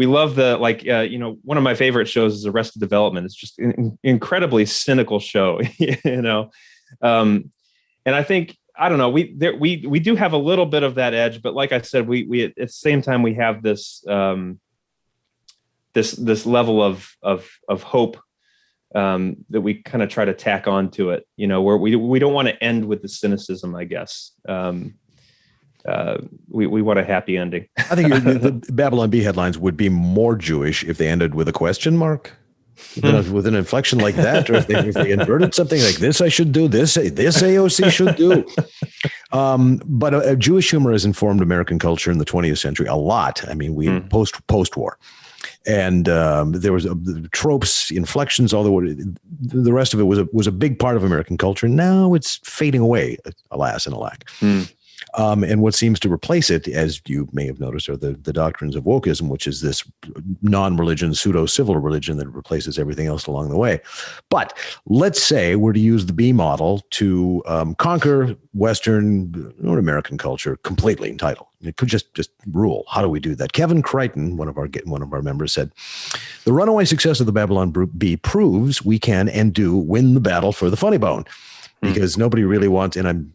love one of my favorite shows is Arrested Development. It's just an incredibly cynical show, and I think, I don't know, we do have a little bit of that edge, but like I said, we at the same time, we have this this level of hope that we kind of try to tack onto it, where we don't want to end with the cynicism, I guess. We want a happy ending. I think the Babylon Bee headlines would be more Jewish if they ended with a question mark, with an inflection like that, or if they inverted something like this. I should do this. This AOC should do. But Jewish humor has informed American culture in the 20th century a lot. I mean, we post-war. And there was tropes, inflections, although the rest of it was a big part of American culture. Now it's fading away, alas and alack. And what seems to replace it, as you may have noticed, are the doctrines of wokeism, which is this non-religion, pseudo-civil religion that replaces everything else along the way. But let's say we're to use the Bee model to conquer Western or American culture completely, entitled. It could just rule. How do we do that? Kevin Crichton, one of our members, said, "The runaway success of the Babylon Bee proves we can and do win the battle for the funny bone." Because nobody really wants, and I'm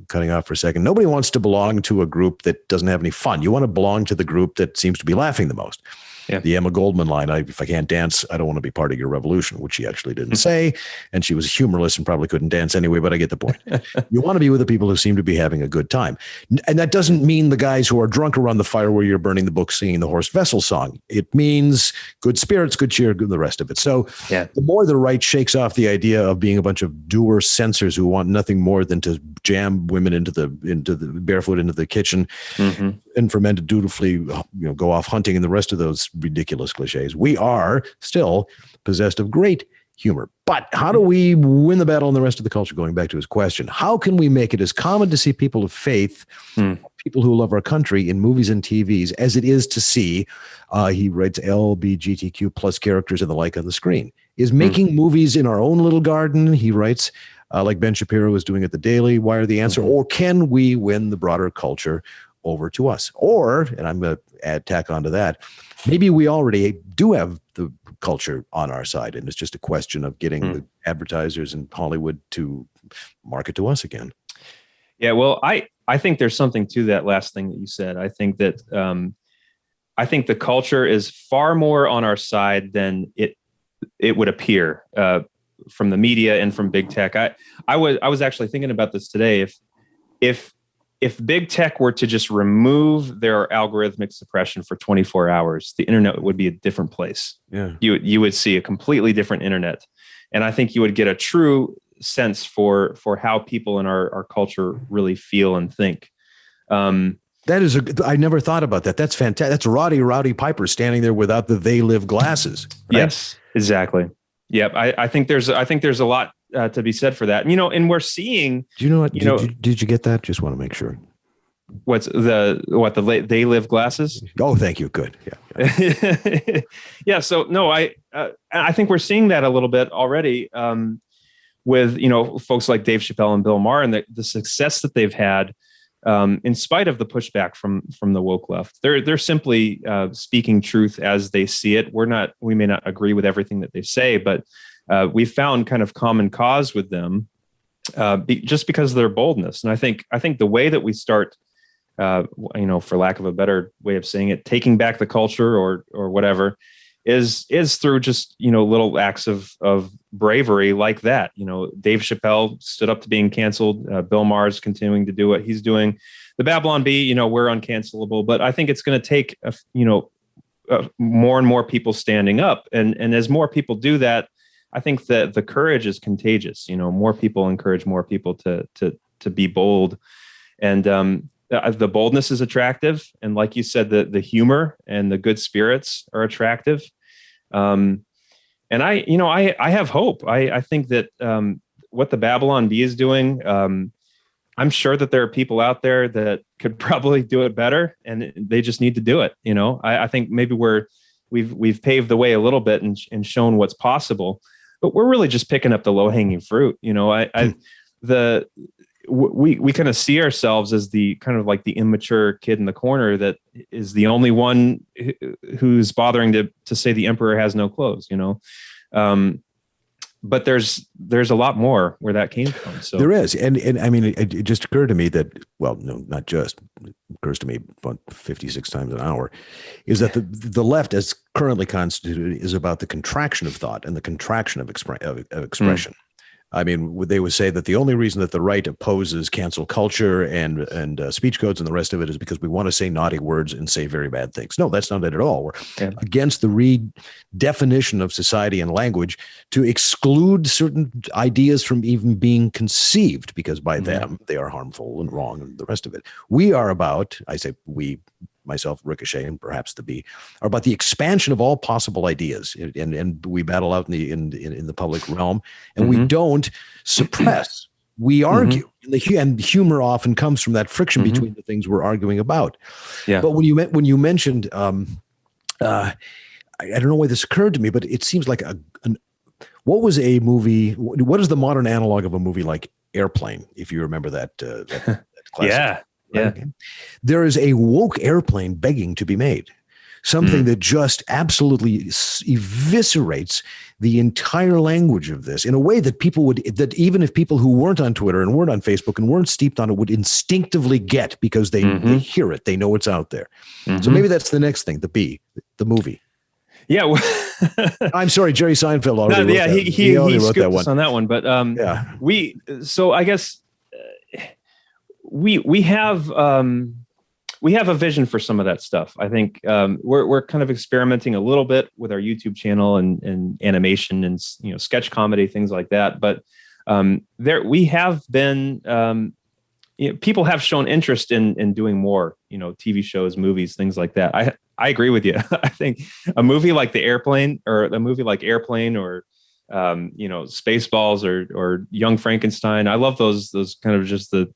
cutting off for a second, nobody wants to belong to a group that doesn't have any fun. You want to belong to the group that seems to be laughing the most. Yeah. The Emma Goldman line, if I can't dance, I don't want to be part of your revolution, which she actually didn't say. And she was humorless and probably couldn't dance anyway, but I get the point. You want to be with the people who seem to be having a good time. And that doesn't mean the guys who are drunk around the fire where you're burning the book singing the Horst Wessel song. It means good spirits, good cheer, the rest of it. So the more the right shakes off the idea of being a bunch of doer censors who want nothing more than to jam women into the barefoot into the kitchen and for men to dutifully go off hunting and the rest of those ridiculous cliches, we are still possessed of great humor. But how do we win the battle in the rest of the culture? Going back to his question, how can we make it as common to see people of faith, people who love our country in movies and TVs as it is to see, he writes, LGBTQ plus characters and the like on the screen? Is making movies in our own little garden, he writes, like Ben Shapiro is doing at the Daily Wire, the answer? Or can we win the broader culture over to us? Or, and I'm going to tack onto that, maybe we already do have the culture on our side, and it's just a question of getting the advertisers in Hollywood to market to us again. Yeah, well, I think there's something to that last thing that you said. I think that I think the culture is far more on our side than it it would appear from the media and from big tech. I was actually thinking about this today. If big tech were to just remove their algorithmic suppression for 24 hours, the internet would be a different place. Yeah. You would see a completely different internet. And I think you would get a true sense for how people in our culture really feel and think. That is I never thought about that. That's fantastic. That's Rowdy Piper standing there without the They Live glasses. Right? Yes, exactly. Yep. I think there's a lot to be said for that. And we're seeing. Do you know what? Did you get that? Just want to make sure. What's the They Live glasses? Oh, thank you. Good. Yeah. Yeah. So no, I think we're seeing that a little bit already with folks like Dave Chappelle and Bill Maher and the success that they've had in spite of the pushback from the woke left. They're simply speaking truth as they see it. We may not agree with everything that they say, but we've found kind of common cause with them just because of their boldness. And I think the way that we start, for lack of a better way of saying it, taking back the culture or whatever is through just, little acts of bravery like that. Dave Chappelle stood up to being canceled. Bill Maher's continuing to do what he's doing. The Babylon Bee, we're uncancelable, but I think it's going to take, more and more people standing up. And as more people do that, I think that the courage is contagious. More people encourage more people to be bold. And the boldness is attractive. And like you said, the humor and the good spirits are attractive. And I have hope. I think that what the Babylon Bee is doing, I'm sure that there are people out there that could probably do it better, and they just need to do it. I think maybe we've paved the way a little bit and shown what's possible, but we're really just picking up the low hanging fruit. We kind of see ourselves as the kind of like the immature kid in the corner that is the only one who's bothering to say the emperor has no clothes, but there's a lot more where that came from. So there is. And I mean, it just occurred to me that, well, no, not just, it occurs to me about 56 times an hour, is that the left as currently constituted is about the contraction of thought and the contraction of expression. I mean, they would say that the only reason that the right opposes cancel culture and speech codes and the rest of it is because we want to say naughty words and say very bad things. No, that's not it at all. We're against the redefinition of society and language to exclude certain ideas from even being conceived, because by them they are harmful and wrong and the rest of it. We are about, I say we, myself, Ricochet, and perhaps the Bee, are about the expansion of all possible ideas, and we battle out in the public realm, and we don't suppress. We argue, and humor often comes from that friction between the things we're arguing about. Yeah. But when you mentioned, I don't know why this occurred to me, but it seems like what was a movie? What is the modern analog of a movie like Airplane? If you remember that classic. Yeah. Yeah. Okay. There is a woke airplane begging to be made. Something that just absolutely eviscerates the entire language of this in a way that that even if people who weren't on Twitter and weren't on Facebook and weren't steeped on it would instinctively get, because they hear it, they know it's out there. So maybe that's the next thing, the movie. Yeah. I'm sorry, Jerry Seinfeld already wrote that. He wrote that one. On that one, but so I guess we have a vision for some of that stuff. I think we're kind of experimenting a little bit with our YouTube channel and animation and sketch comedy, things like that. But we have been people have shown interest in doing more, TV shows, movies, things like that. I agree with you. I think a movie like Airplane or Spaceballs or Young Frankenstein. I love those kind of just the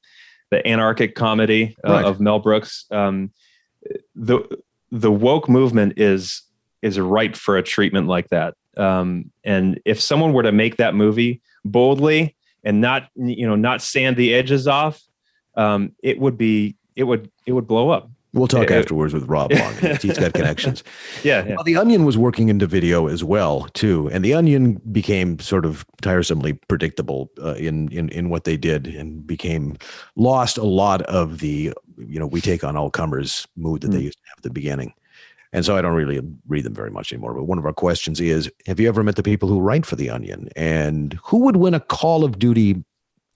anarchic comedy of Mel Brooks. The woke movement is ripe for a treatment like that. And if someone were to make that movie boldly and not sand the edges off, it would blow up. We'll talk afterwards with Rob Long. He's got connections. Yeah. Well, The Onion was working into video as well, too. And The Onion became sort of tiresomely predictable in what they did, and lost a lot of the, we take on all comers mood that they used to have at the beginning. And so I don't really read them very much anymore. But one of our questions is, have you ever met the people who write for The Onion? And who would win a Call of Duty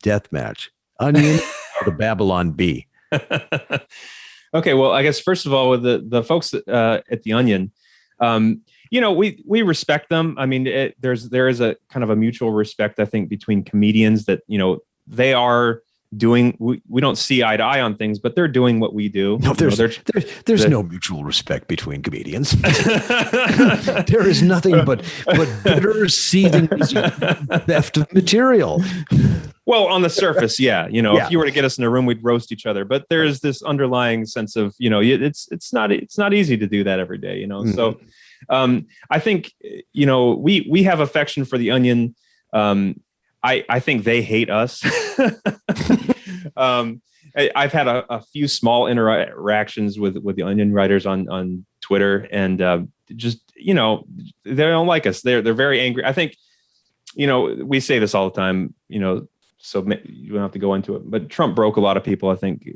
death match? Onion or the Babylon Bee? Okay, well, I guess first of all, with the folks at The Onion, we respect them. I mean, there is a kind of a mutual respect, I think, between comedians that, they are doing, we don't see eye to eye on things, but they're doing what we do. No, there's no mutual respect between comedians. There is nothing but bitter, seething theft of material. Well, on the surface, yeah. If you were to get us in a room, we'd roast each other. But there is this underlying sense of, it's not easy to do that every day. Mm-hmm. So I think, we have affection for The Onion. I think they hate us. I've had a few small interactions with the Onion writers on Twitter, and just they don't like us. They're very angry. I think we say this all the time. So you don't have to go into it. But Trump broke a lot of people. I think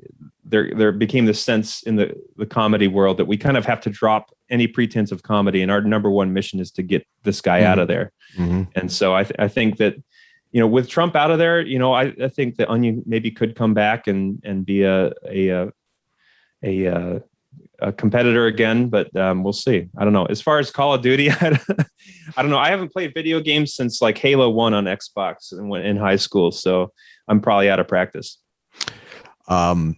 there became this sense in the comedy world that we kind of have to drop any pretense of comedy, and our number one mission is to get this guy out of there. Mm-hmm. And so I think that. With Trump out of there, I think the Onion maybe could come back and be a competitor again, but we'll see. I don't know. As far as Call of Duty, I don't know. I haven't played video games since like Halo 1 on Xbox in high school, so I'm probably out of practice. Do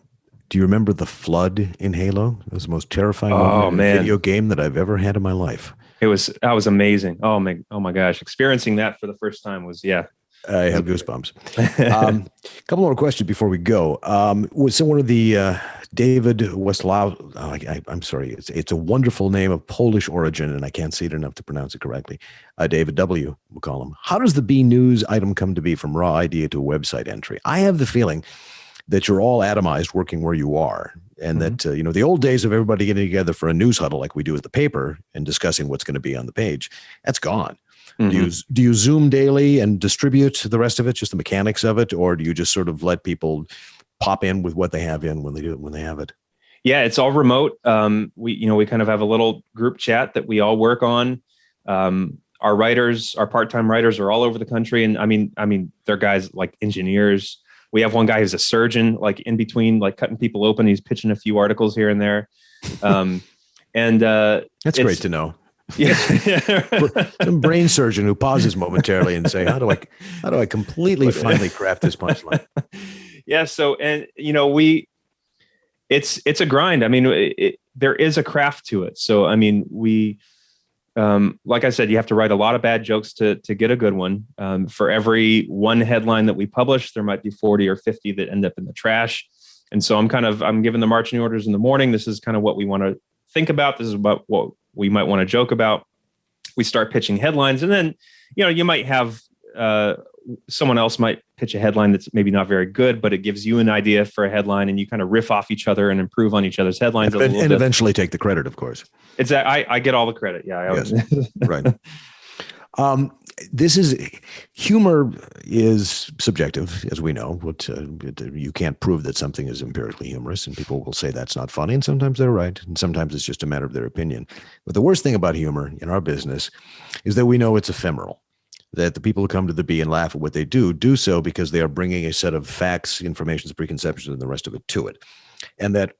you remember the flood in Halo? It was the most terrifying video game that I've ever had in my life. That was amazing. Oh my gosh, experiencing that for the first time was I have goosebumps. A couple more questions before we go. Was one of the David Westlaw? I'm sorry. It's a wonderful name of Polish origin, and I can't say it enough to pronounce it correctly. David W. We'll call him. How does the B News item come to be from raw idea to a website entry? I have the feeling that you're all atomized working where you are, and that the old days of everybody getting together for a news huddle like we do at the paper and discussing what's going to be on the page, that's gone. Mm-hmm. Do you Zoom daily and distribute the rest of it, just the mechanics of it, or do you just sort of let people pop in with what they have in when they have it? Yeah, it's all remote. We kind of have a little group chat that we all work on. Our writers, our part-time writers, are all over the country, and I mean, they're guys like engineers. We have one guy who's a surgeon, like in between, like cutting people open. He's pitching a few articles here and there, and that's great to know. Yeah. Some brain surgeon who pauses momentarily and say, how do I completely finally craft this punchline? Yeah. So, and it's a grind. I mean, there is a craft to it. So, I mean, like I said, you have to write a lot of bad jokes to get a good one. For every one headline that we publish, there might be 40 or 50 that end up in the trash. And so I'm giving the marching orders in the morning. This is kind of what we want to think about. This is about what we might want to joke about. We start pitching headlines, and then, you might have someone else might pitch a headline that's maybe not very good, but it gives you an idea for a headline, and you kind of riff off each other and improve on each other's headlines. And eventually take the credit, of course. I get all the credit. Yeah. Yes. Right. Humor is subjective, as we know. But you can't prove that something is empirically humorous, and people will say that's not funny, and sometimes they're right, and sometimes it's just a matter of their opinion. But the worst thing about humor in our business is that we know it's ephemeral, that the people who come to the B and laugh at what they do so because they are bringing a set of facts, information, preconceptions, and the rest of it to it. And that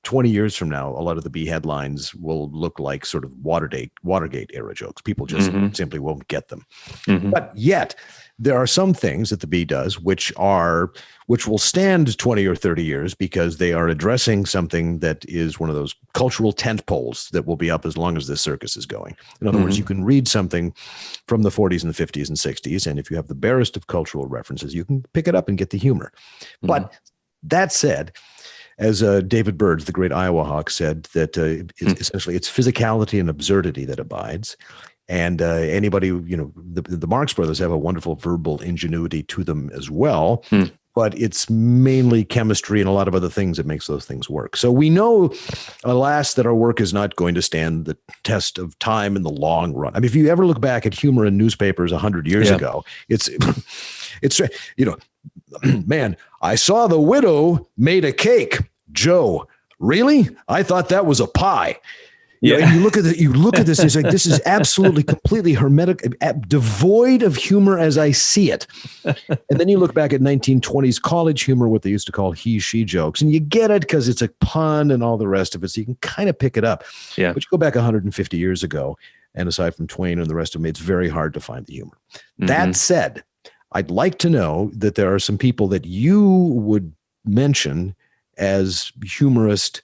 20 years from now, a lot of the B headlines will look like sort of Watergate era jokes. People just simply won't get them. Mm-hmm. But yet there are some things that the B does which will stand 20 or 30 years because they are addressing something that is one of those cultural tent poles that will be up as long as this circus is going. In other words, you can read something from the 40s and the 50s and 60s, and if you have the barest of cultural references, you can pick it up and get the humor. Mm-hmm. But that said, as David Byrd, the great Iowa Hawk, said, that essentially it's physicality and absurdity that abides. And anybody, the Marx Brothers have a wonderful verbal ingenuity to them as well. But it's mainly chemistry and a lot of other things that makes those things work. So we know, alas, that our work is not going to stand the test of time in the long run. I mean, if you ever look back at humor in newspapers 100 years ago, it's man, I saw the widow made a cake. Joe, really? I thought that was a pie. And you look at this, it's like, this is absolutely completely hermetic, devoid of humor as I see it. And then you look back at 1920s college humor, what they used to call he, she jokes, and you get it because it's a pun and all the rest of it. So you can kind of pick it up. Yeah. But you go back 150 years ago, and aside from Twain and the rest of them, it's very hard to find the humor. Mm-hmm. That said, I'd like to know that there are some people that you would mention as humorist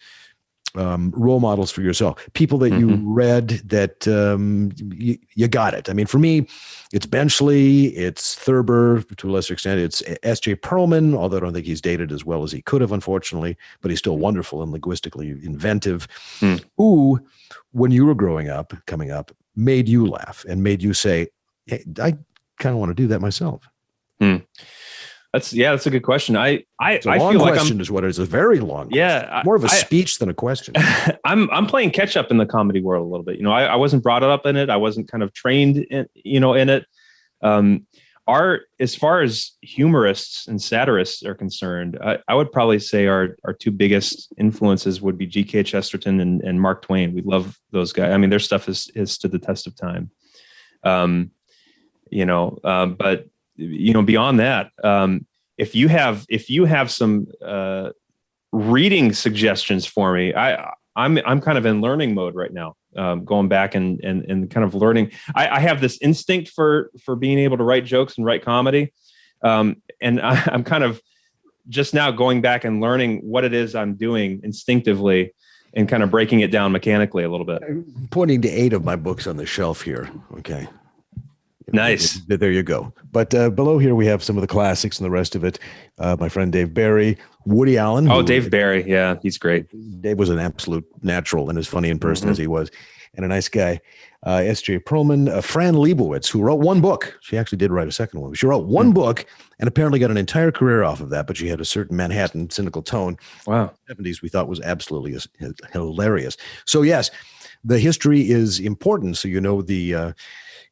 role models for yourself, people that you read that you got it. I mean, for me, it's Benchley, it's Thurber, to a lesser extent, it's S.J. Perlman, although I don't think he's dated as well as he could have, unfortunately, but he's still wonderful and linguistically inventive, who, when you were coming up, made you laugh and made you say, hey, I kind of want to do that myself. That's a good question. I feel feel question is what it is. A very long question. More of a speech than a question. I'm playing catch up in the comedy world a little bit. I wasn't brought up in it. I wasn't kind of trained in it. As far as humorists and satirists are concerned, I would probably say our two biggest influences would be G.K. Chesterton and Mark Twain. We love those guys. I mean, their stuff is stood the test of time. But beyond that, if you have some reading suggestions for me, I'm kind of in learning mode right now, going back and kind of learning. I have this instinct for being able to write jokes and write comedy, and I'm kind of just now going back and learning what it is I'm doing instinctively and kind of breaking it down mechanically a little bit. I'm pointing to 8 of my books on the shelf here. Okay. Nice. There you go. But below here, we have some of the classics and the rest of it. My friend Dave Barry, Woody Allen. Oh, Dave Barry. Yeah, he's great. Dave was an absolute natural and as funny in person as he was, and a nice guy. S.J. Perlman, Fran Lebowitz, who wrote one book. She actually did write a second one. She wrote one book and apparently got an entire career off of that, but she had a certain Manhattan cynical tone. Wow. In the 70s we thought was absolutely hilarious. So yes, the history is important. So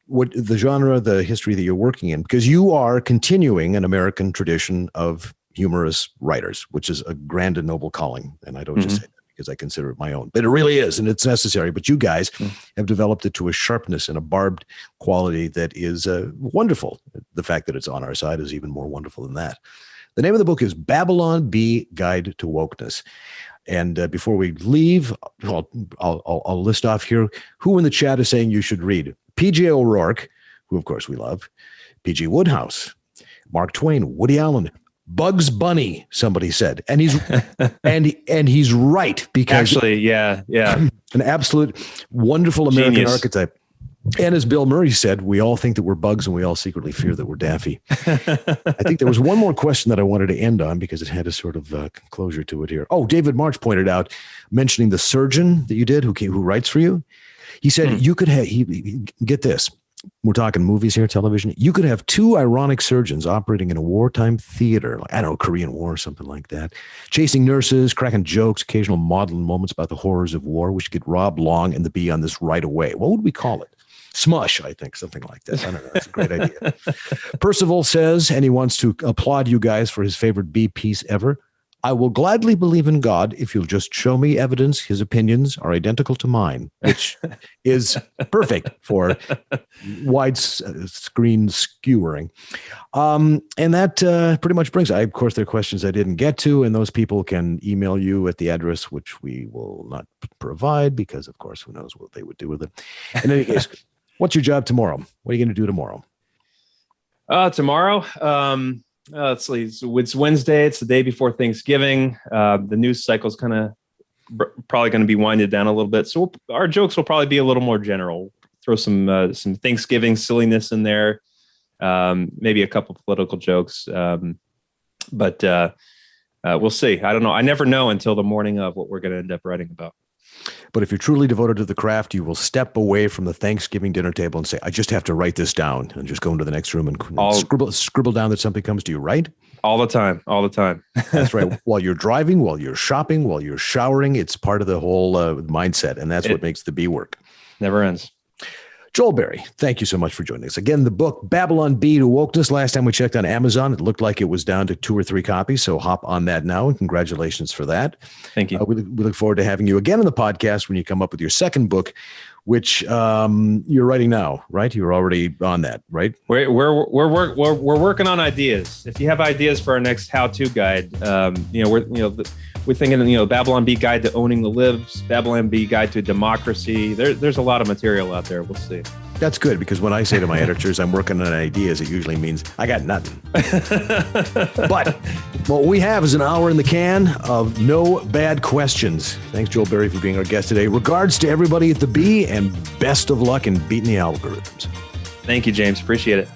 what the genre, the history that you're working in, because you are continuing an American tradition of humorous writers, which is a grand and noble calling. And I don't just say that because I consider it my own, but it really is, and it's necessary. But you guys have developed it to a sharpness and a barbed quality that is wonderful. The fact that it's on our side is even more wonderful than that. The name of the book is Babylon Bee Guide to Wokeness. And before we leave, I'll list off here who in the chat is saying you should read. P.J. O'Rourke, who of course we love, P.G. Wodehouse, Mark Twain, Woody Allen, Bugs Bunny, somebody said, and he's and he's right, because actually, yeah, an absolute wonderful American archetype. And as Bill Murray said, we all think that we're bugs and we all secretly fear that we're Daffy. I think there was one more question that I wanted to end on because it had a sort of closure to it here. Oh, David March pointed out, mentioning the surgeon that you did who writes for you. He said you could have, get this, we're talking movies here, television. You could have 2 ironic surgeons operating in a wartime theater, like, I don't know, Korean War or something like that, chasing nurses, cracking jokes, occasional maudlin moments about the horrors of war. We should get Rob Long and the Bee on this right away. What would we call it? Smush, I think, something like that. I don't know. That's a great idea. Percival says, and he wants to applaud you guys for his favorite Bee piece ever. I will gladly believe in God if you'll just show me evidence his opinions are identical to mine, which is perfect for wide screen skewering. And that pretty much brings, of course, there are questions I didn't get to, and those people can email you at the address, which we will not provide because, of course, who knows what they would do with it. In any case, what's your job tomorrow? What are you going to do tomorrow? Tomorrow, let's see. So it's Wednesday. It's the day before Thanksgiving. The news cycle is kind of probably going to be winded down a little bit. So our jokes will probably be a little more general. Throw some Thanksgiving silliness in there. Maybe a couple political jokes. But we'll see. I don't know. I never know until the morning of what we're going to end up writing about. But if you're truly devoted to the craft, you will step away from the Thanksgiving dinner table and say, I just have to write this down, and just go into the next room and scribble down that something comes to you, right? All the time. That's right. While you're driving, while you're shopping, while you're showering, it's part of the whole mindset. And that's what makes the Bee work. Never ends. Joel Berry, thank you so much for joining us. Again, the book, Babylon Bee to Wokeness. Last time we checked on Amazon, it looked like it was down to 2 or 3 copies. So hop on that now, and congratulations for that. Thank you. We look forward to having you again on the podcast when you come up with your second book, which you're writing now, right? You're already on that, right? We're working on ideas. If you have ideas for our next how-to guide, we're thinking, Babylon Bee Guide to Owning the Libs, Babylon Bee Guide to Democracy. There's a lot of material out there. We'll see. That's good, because when I say to my editors, I'm working on ideas, it usually means I got nothing. But what we have is an hour in the can of no bad questions. Thanks, Joel Berry, for being our guest today. Regards to everybody at the Bee, and best of luck in beating the algorithms. Thank you, James. Appreciate it.